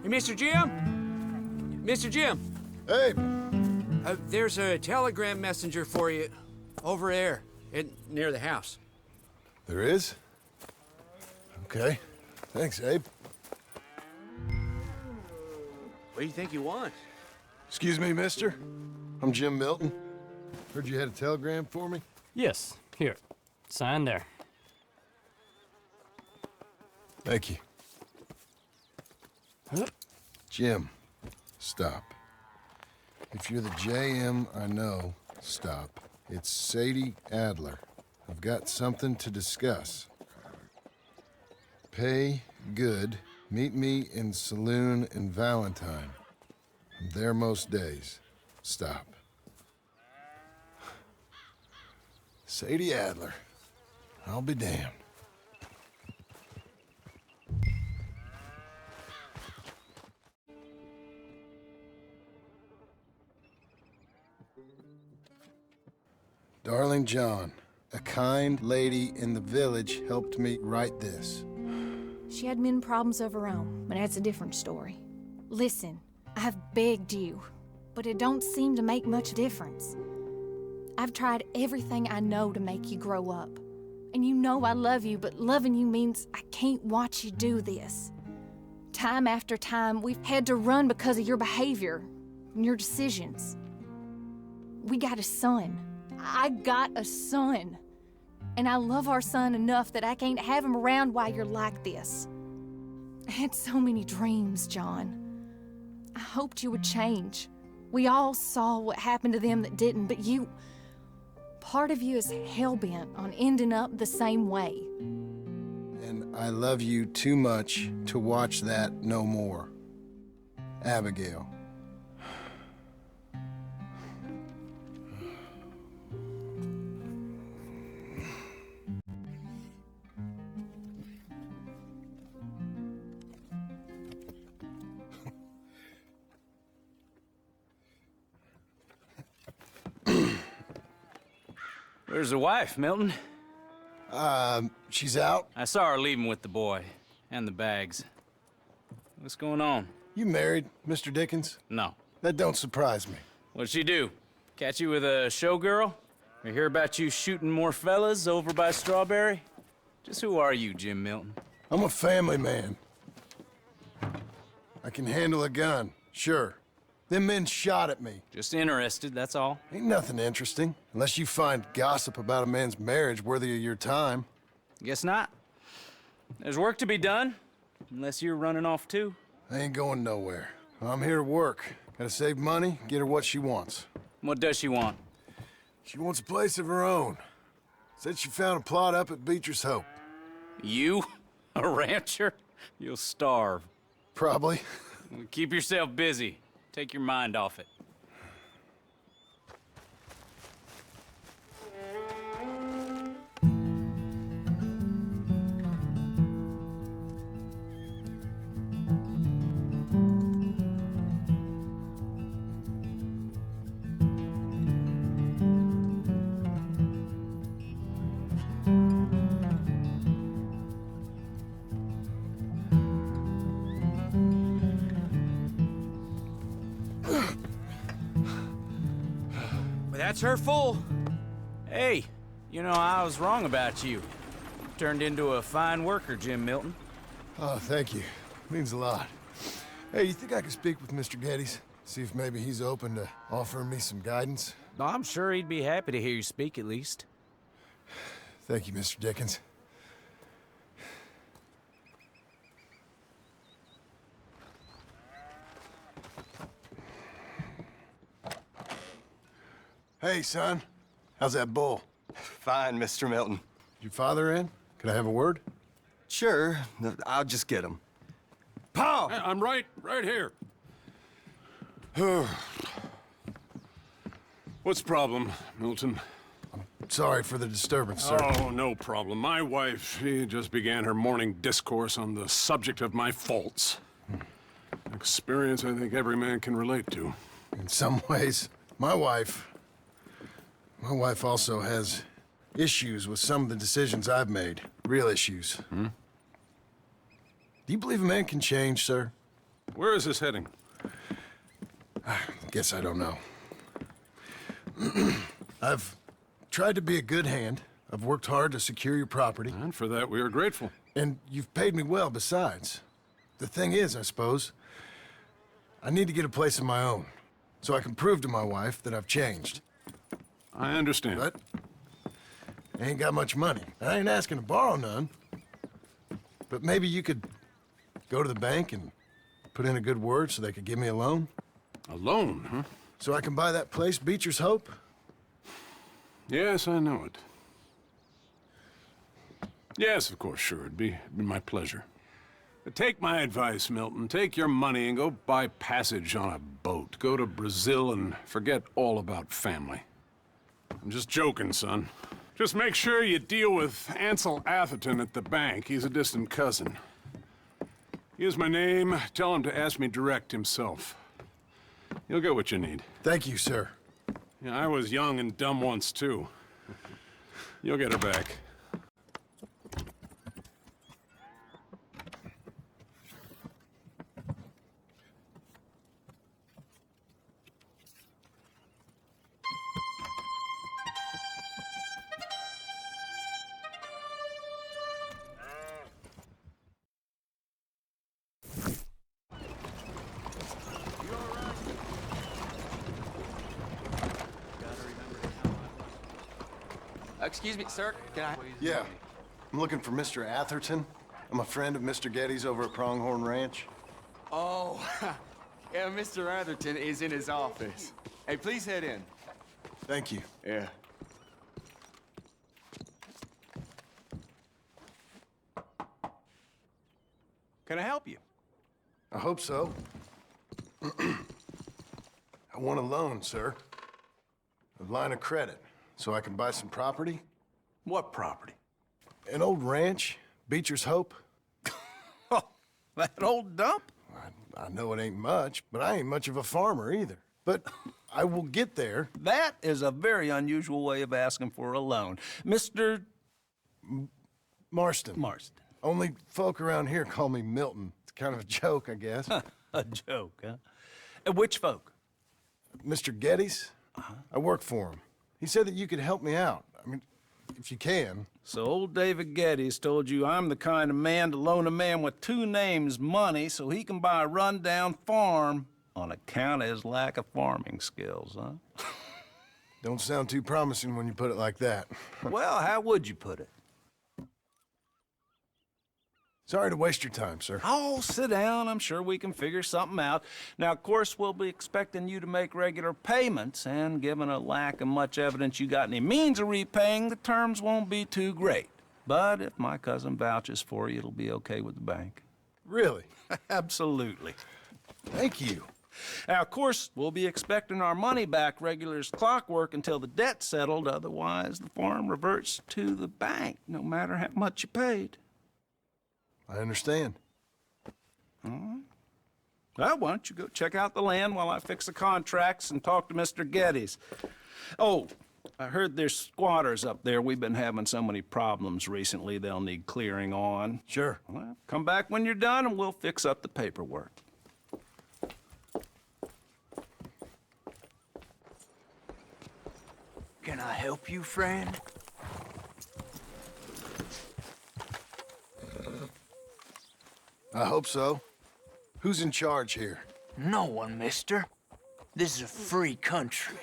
Hey, Mr. Jim? Mr. Jim? Hey! There's a telegram messenger for you over there, near the house. There is? Okay. Thanks, Abe. What do you think you want? Excuse me, mister. I'm Jim Milton. Heard you had a telegram for me? Yes, here. Sign there. Thank you. Huh? Jim, stop. If you're the JM I know, stop. It's Sadie Adler. I've got something to discuss. Pay good. Meet me in saloon in Valentine. I'm there most days. Stop. Sadie Adler. I'll be damned. Darling John, a kind lady in the village helped me write this. She had men problems of her own, but that's a different story. Listen, I've begged you, but it don't seem to make much difference. I've tried everything I know to make you grow up. And you know I love you, but loving you means I can't watch you do this. Time after time, we've had to run because of your behavior and your decisions. We got a son. I got a son. And I love our son enough that I can't have him around while you're like this. I had so many dreams, John. I hoped you would change. We all saw what happened to them that didn't, but you... Part of you is hell-bent on ending up the same way. And I love you too much to watch that no more. Abigail. Where's the wife, Milton? She's out. I saw her leaving with the boy. And the bags. What's going on? You married, Mr. Dickens? No. That don't surprise me. What'd she do? Catch you with a showgirl? Or hear about you shooting more fellas over by Strawberry? Just who are you, Jim Milton? I'm a family man. I can handle a gun, sure. Them men shot at me. Just interested, that's all. Ain't nothing interesting, unless you find gossip about a man's marriage worthy of your time. Guess not. There's work to be done, unless you're running off too. I ain't going nowhere. I'm here to work. Gotta save money, get her what she wants. What does she want? She wants a place of her own. Said she found a plot up at Beecher's Hope. You? A rancher? You'll starve. Probably. Keep yourself busy. Take your mind off it. That's her full. Hey, you know, I was wrong about you. Turned into a fine worker, Jim Milton. Oh, thank you. Means a lot. Hey, you think I could speak with Mr. Geddes? See if maybe he's open to offering me some guidance? I'm sure he'd be happy to hear you speak, at least. Thank you, Mr. Dickens. Hey, son. How's that bull? Fine, Mr. Milton. Your father in? Could I have a word? Sure, I'll just get him. Pa! Hey, I'm right here. What's the problem, Milton? Sorry for the disturbance, sir. Oh, no problem. My wife, she just began her morning discourse on the subject of my faults. Experience I think every man can relate to. In some ways, my wife also has issues with some of the decisions I've made. Real issues. Do you believe a man can change, sir? Where is this heading? Guess I don't know. I've tried to be a good hand. I've worked hard to secure your property. And for that, we are grateful. And you've paid me well besides. The thing is, I suppose, I need to get a place of my own, so I can prove to my wife that I've changed. I understand. But I ain't got much money. I ain't asking to borrow none. But maybe you could go to the bank and put in a good word so they could give me a loan? A loan, huh? So I can buy that place, Beecher's Hope? Yes, I know it. Yes, of course, sure. It'd be my pleasure. But take my advice, Milton. Take your money and go buy passage on a boat. Go to Brazil and forget all about family. I'm just joking, son. Just make sure you deal with Ansel Atherton at the bank. He's a distant cousin. Here's my name. Tell him to ask me direct himself. You'll get what you need. Thank you, sir. Yeah, I was young and dumb once, too. You'll get her back. Excuse me, sir. Can I? Yeah. I'm looking for Mr. Atherton. I'm a friend of Mr. Getty's over at Pronghorn Ranch. Oh, yeah, Mr. Atherton is in his office. Hey, please head in. Thank you. Yeah. Can I help you? I hope so. I want a loan, sir. A line of credit, so I can buy some property. What property? An old ranch, Beecher's Hope. That old dump? I know it ain't much, but I ain't much of a farmer either. But I will get there. That is a very unusual way of asking for a loan. Mr. Marston. Marston. Only folk around here call me Milton. It's kind of a joke, I guess. A joke, huh? And which folk? Mr. Getty's? I work for him. He said that you could help me out. I mean, if you can. So old David Geddes told you I'm the kind of man to loan a man with two names money so he can buy a rundown farm on account of his lack of farming skills, huh? Don't sound too promising when you put it like that. Well, how would you put it? Sorry to waste your time, sir. Oh, sit down. I'm sure we can figure something out. Now, of course, we'll be expecting you to make regular payments, and given a lack of much evidence you got any means of repaying, the terms won't be too great. But if my cousin vouches for you, it'll be okay with the bank. Really? Absolutely. Thank you. Now, of course, we'll be expecting our money back regular as clockwork until the debt's settled. Otherwise, the farm reverts to the bank, no matter how much you paid. I understand. Well, why don't you go check out the land while I fix the contracts and talk to Mr. Geddes. Oh, I heard there's squatters up there. We've been having so many problems recently, they'll need clearing on. Sure. Well, come back when you're done and we'll fix up the paperwork. Can I help you, friend? I hope so. Who's in charge here? No one, mister. This is a free country.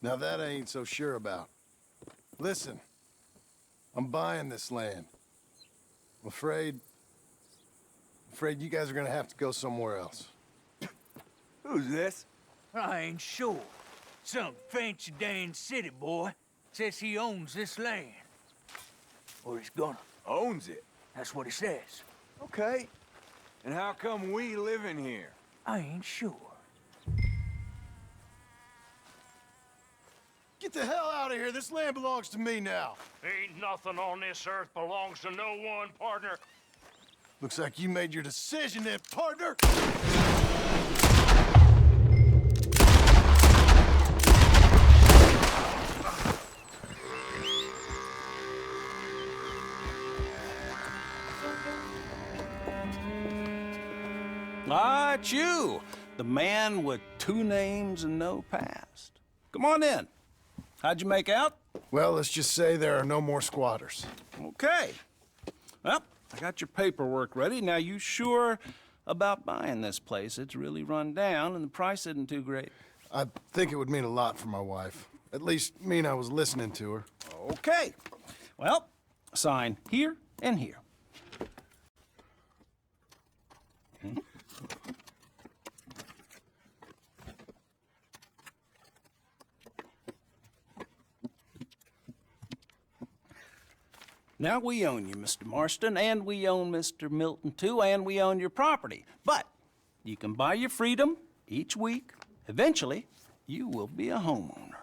Now that I ain't so sure about. Listen, I'm buying this land. I'm afraid you guys are gonna have to go somewhere else. Who's this? I ain't sure. Some fancy Dan city boy says he owns this land. Or he's gonna. Owns it. That's what he says. Okay. And how come we live in here? I ain't sure. Get the hell out of here. This land belongs to me now. Ain't nothing on this earth belongs to no one, partner. Looks like you made your decision then, partner. Ah, it's you, the man with 2 names and no past. Come on in. How'd you make out? Well, let's just say there are no more squatters. Okay. Well, I got your paperwork ready. Now, you sure about buying this place? It's really run down, and the price isn't too great. I think it would mean a lot for my wife. At least mean I was listening to her. Okay. Well, sign here and here. Now we own you, Mr. Marston, and we own Mr. Milton, too, and we own your property. But you can buy your freedom each week. Eventually, you will be a homeowner.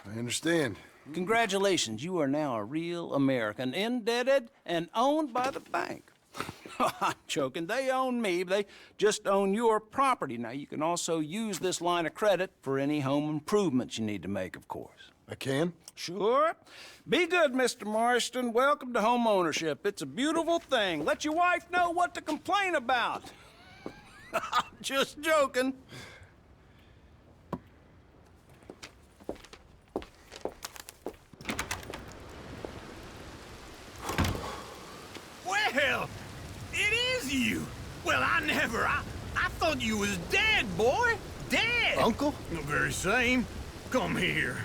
I understand. Congratulations, you are now a real American, indebted and owned by the bank. I'm joking, they own me, they just own your property. Now, you can also use this line of credit for any home improvements you need to make, of course. I can? Sure. Be good, Mr. Marston. Welcome to home ownership. It's a beautiful thing. Let your wife know what to complain about. Just joking. Well, it is you. Well, I thought you was dead, boy. Dead. Uncle? The very same. Come here.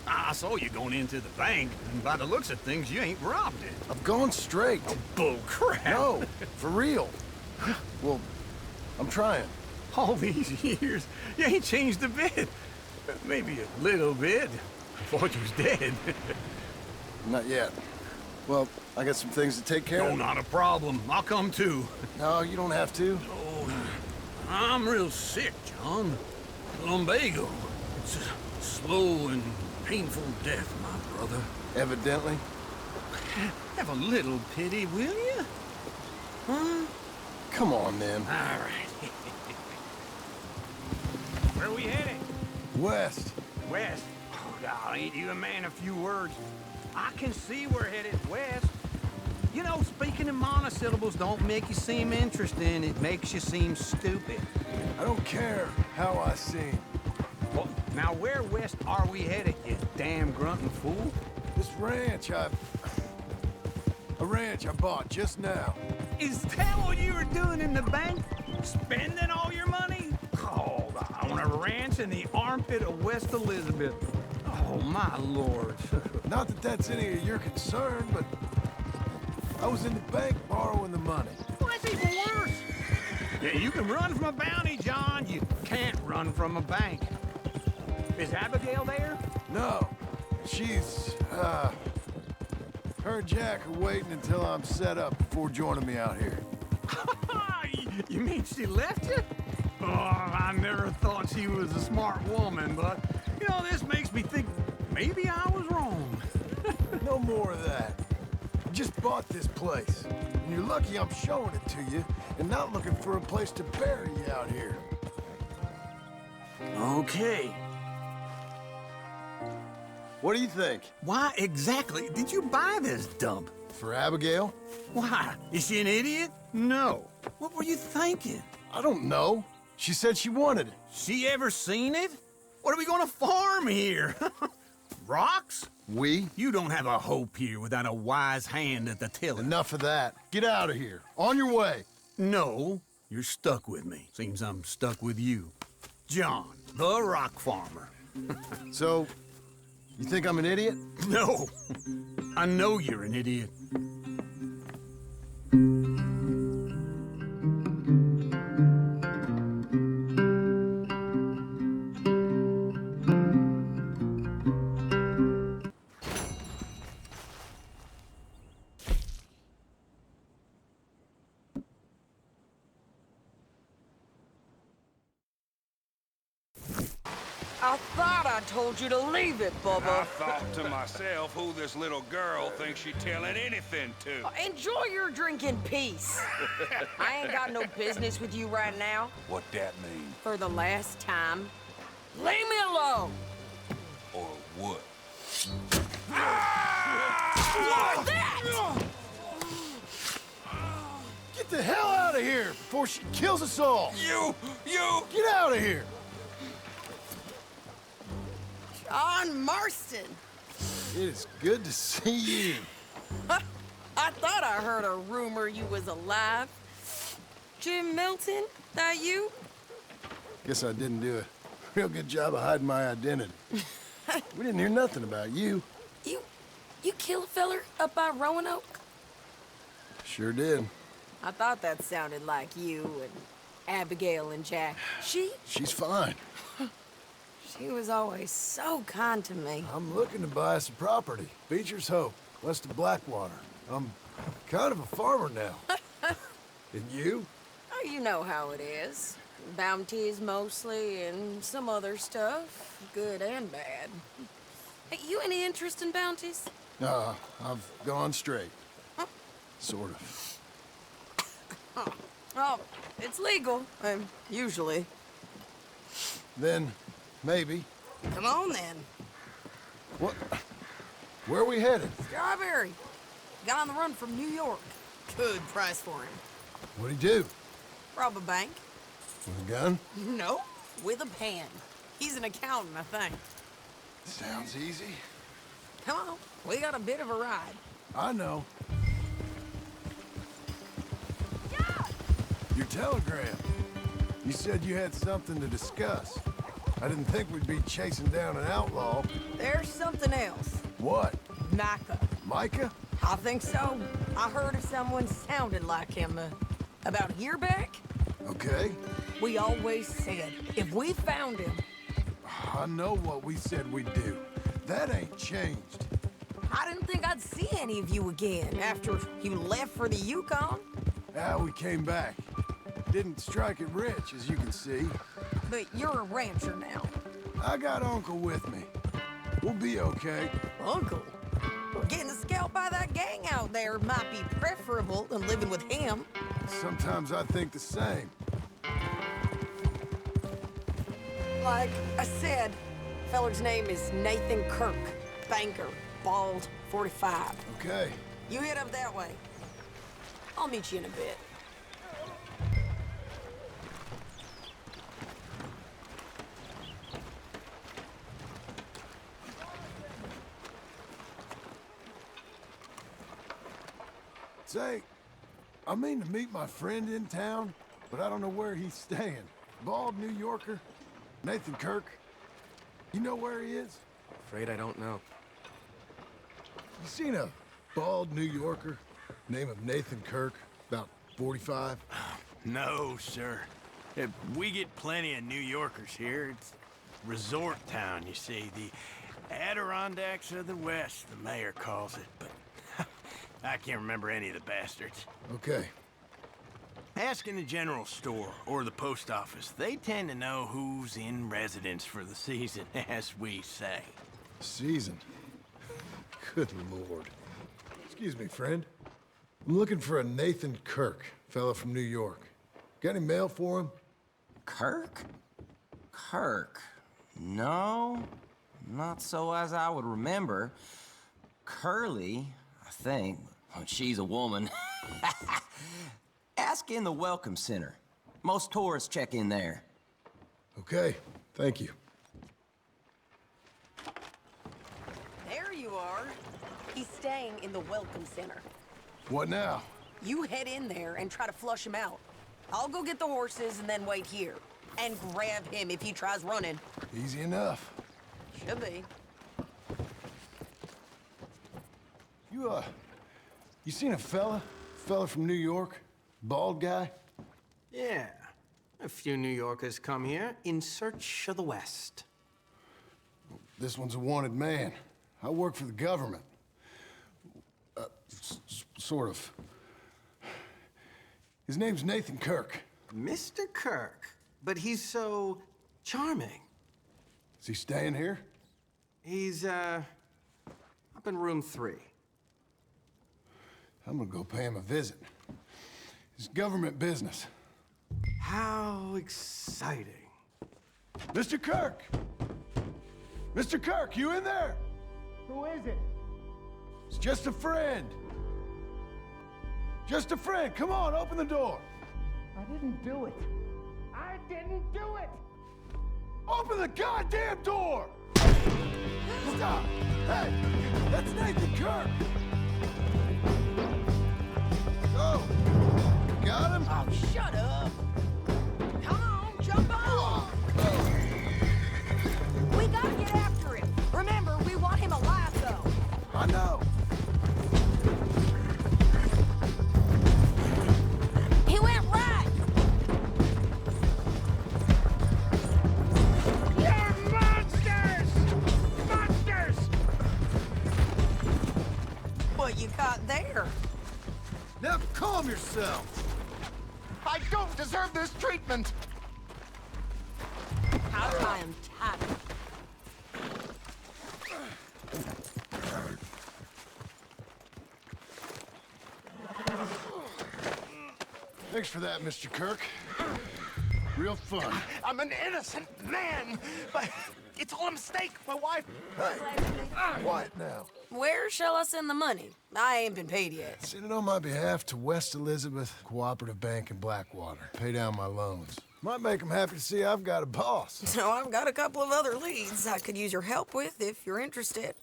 I saw you going into the bank, and by the looks of things, you ain't robbed it. I've gone straight. Bull crap. No, for real. Well, I'm trying. All these years, you ain't changed a bit. Maybe a little bit. I thought you was dead. Not yet. Well, I got some things to take care No, of. not a problem. I'll come too. No, you don't have to. Oh, I'm real sick, John. Lumbago. It's a slow and painful death, my brother. Evidently. Have a little pity, will you? Huh? Come on, then. All right. Where are we heading? West. West. Oh, God, ain't you a man of few words? I can see we're headed west. You know, speaking in monosyllables don't make you seem interesting. It makes you seem stupid. I don't care how I seem. Well, now where west are we headed, you damn grunting fool? This ranch I bought just now. Is that what you were doing in the bank? Spending all your money? Oh, on a ranch in the armpit of West Elizabeth. Oh, my lord. Not that that's any of your concern, but I was in the bank borrowing the money. Well, that's even worse. Yeah, you can run from a bounty, John. You can't run from a bank. Is Abigail there? No. She's, her and Jack are waiting until I'm set up before joining me out here. You mean she left you? Oh, I never thought she was a smart woman, but, you know, this makes me think maybe I was wrong. No more of that. I just bought this place. And you're lucky I'm showing it to you and not looking for a place to bury you out here. Okay. What do you think? Why exactly did you buy this dump? For Abigail? Why? Is she an idiot? No. What were you thinking? I don't know. She said she wanted it. She ever seen it? What are we gonna farm here? Rocks? We? You don't have a hope here without a wise hand at the tiller. Enough of that. Get out of here. On your way. No, you're stuck with me. Seems I'm stuck with you. John, the rock farmer. So, you think I'm an idiot? No, I know you're an idiot. I thought I told you to leave it, Bubba. I thought to myself who this little girl thinks she's telling anything to. Enjoy your drink in peace. I ain't got no business with you right now. What that mean? For the last time, leave me alone. Or what? What's that? the hell out of here before she kills us all! You! Get out of here! John Marston. It is good to see you. I thought I heard a rumor you was alive. Jim Milton, that you? Guess I didn't do a real good job of hiding my identity. We didn't hear nothing about you. You kill a feller up by Roanoke? Sure did. I thought that sounded like you and Abigail and Jack. She's fine. She was always so kind to me. I'm looking to buy some property. Beecher's Hope, west of Blackwater. I'm kind of a farmer now. And you? Oh, you know how it is. Bounties mostly, and some other stuff, good and bad. Hey, you any interest in bounties? I've gone straight. Huh? Sort of. Oh, it's legal, usually. Then, maybe. Come on, then. What? Where are we headed? Strawberry. Got on the run from New York. Good price for him. What'd he do? Rob a bank. With a gun? No, with a pen. He's an accountant, I think. Sounds easy. Come on, we got a bit of a ride. I know. Your telegram. You said you had something to discuss. I didn't think we'd be chasing down an outlaw. There's something else. What? Micah. Micah? I think so. I heard of someone sounded like him about a year back. Okay. We always said, if we found him... I know what we said we'd do. That ain't changed. I didn't think I'd see any of you again after you left for the Yukon. We came back. Didn't strike it rich, as you can see. But you're a rancher now. I got Uncle with me. We'll be okay. Uncle? Well, getting scalped by that gang out there might be preferable than living with him. Sometimes I think the same. Like I said, feller's name is Nathan Kirk. Banker, bald, 45. Okay. You head up that way. I'll meet you in a bit. Say, I mean to meet my friend in town, but I don't know where he's staying. Bald New Yorker, Nathan Kirk. You know where he is? Afraid I don't know. You seen a bald New Yorker, name of Nathan Kirk, about 45? No, sir. We get plenty of New Yorkers here. It's resort town, you see. The Adirondacks of the West, the mayor calls it, but I can't remember any of the bastards. Okay. Ask in the general store or the post office. They tend to know who's in residence for the season, as we say. Season? Good Lord. Excuse me, friend. I'm looking for a Nathan Kirk, fella from New York. Got any mail for him? Kirk? Kirk? No, not so as I would remember. Curly, I think. Well, she's a woman. Ask in the Welcome Center. Most tourists check in there. Okay, thank you. There you are. He's staying in the Welcome Center. What now? You head in there and try to flush him out. I'll go get the horses and then wait here. And grab him if he tries running. Easy enough. Should be. You seen a fella? Fella from New York? Bald guy? Yeah. A few New Yorkers come here in search of the West. This one's a wanted man. I work for the government. Sort of. His name's Nathan Kirk. Mr. Kirk? But he's so charming. Is he staying here? He's, up in room 3. I'm gonna go pay him a visit. It's government business. How exciting. Mr. Kirk! Mr. Kirk, you in there? Who is it? It's just a friend. Just a friend. Come on, open the door. I didn't do it. I didn't do it! Open the goddamn door! Stop! Hey, that's Nathan Kirk. Go. Got him? Oh, shut up! Come on, jump on! We gotta get after him. Remember, we want him alive, though. I know. He went right! You're monsters! Monsters! What you got there? Now calm yourself. I don't deserve this treatment! I am tired. Thanks for that, Mr. Kirk. Real fun. I'm an innocent man, but it's all a mistake. My wife... Quiet now. Where shall I send the money? I ain't been paid yet. Send it on my behalf to West Elizabeth Cooperative Bank in Blackwater. Pay down my loans. Might make them happy to see I've got a boss. So I've got a couple of other leads I could use your help with if you're interested.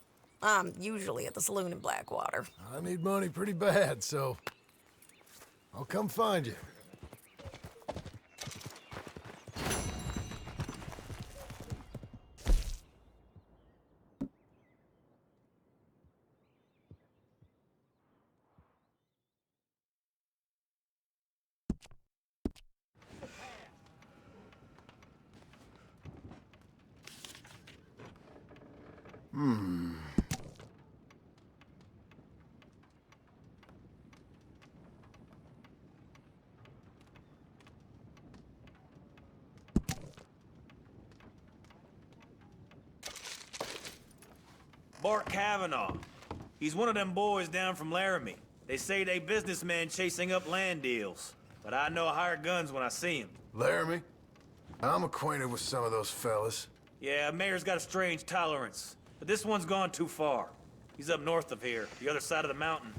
I'm usually at the saloon in Blackwater. I need money pretty bad, so I'll come find you. Bart Cavanaugh. He's one of them boys down from Laramie. They say they businessmen chasing up land deals. But I know hired guns when I see them. Laramie? I'm acquainted with some of those fellas. Yeah, Mayor's got a strange tolerance. But this one's gone too far. He's up north of here, the other side of the mountain.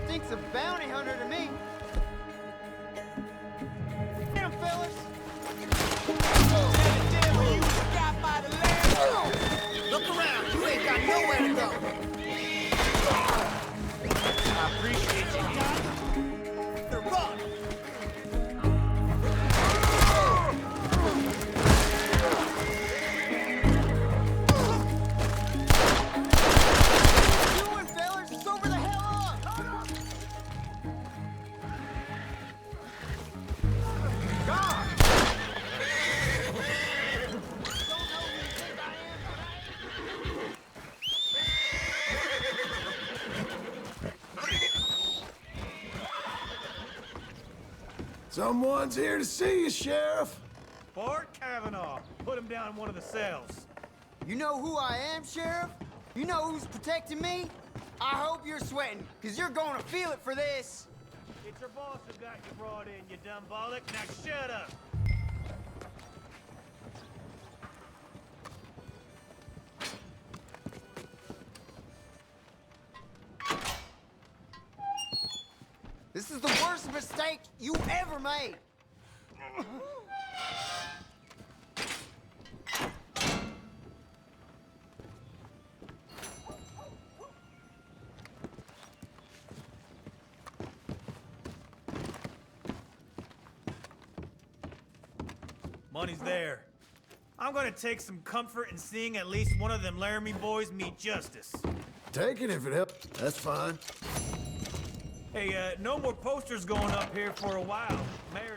Stinks of bounty hunter to me. Get him, fellas! Look around, you ain't got nowhere to go. I appreciate you, guys. The run. What are you doing, fellas? It's over the hell on. God. Someone's here to see you, Sheriff. Bart Cavanaugh. Put him down in one of the cells. You know who I am, Sheriff? You know who's protecting me? I hope you're sweating, because you're going to feel it for this. It's your boss who got you brought in, you dumb bollock. Now shut up. This is the worst mistake you ever made. Money's there. I'm gonna take some comfort in seeing at least one of them Laramie boys meet justice. Take it if it helps. That's fine. Hey, no more posters going up here for a while. Mayor...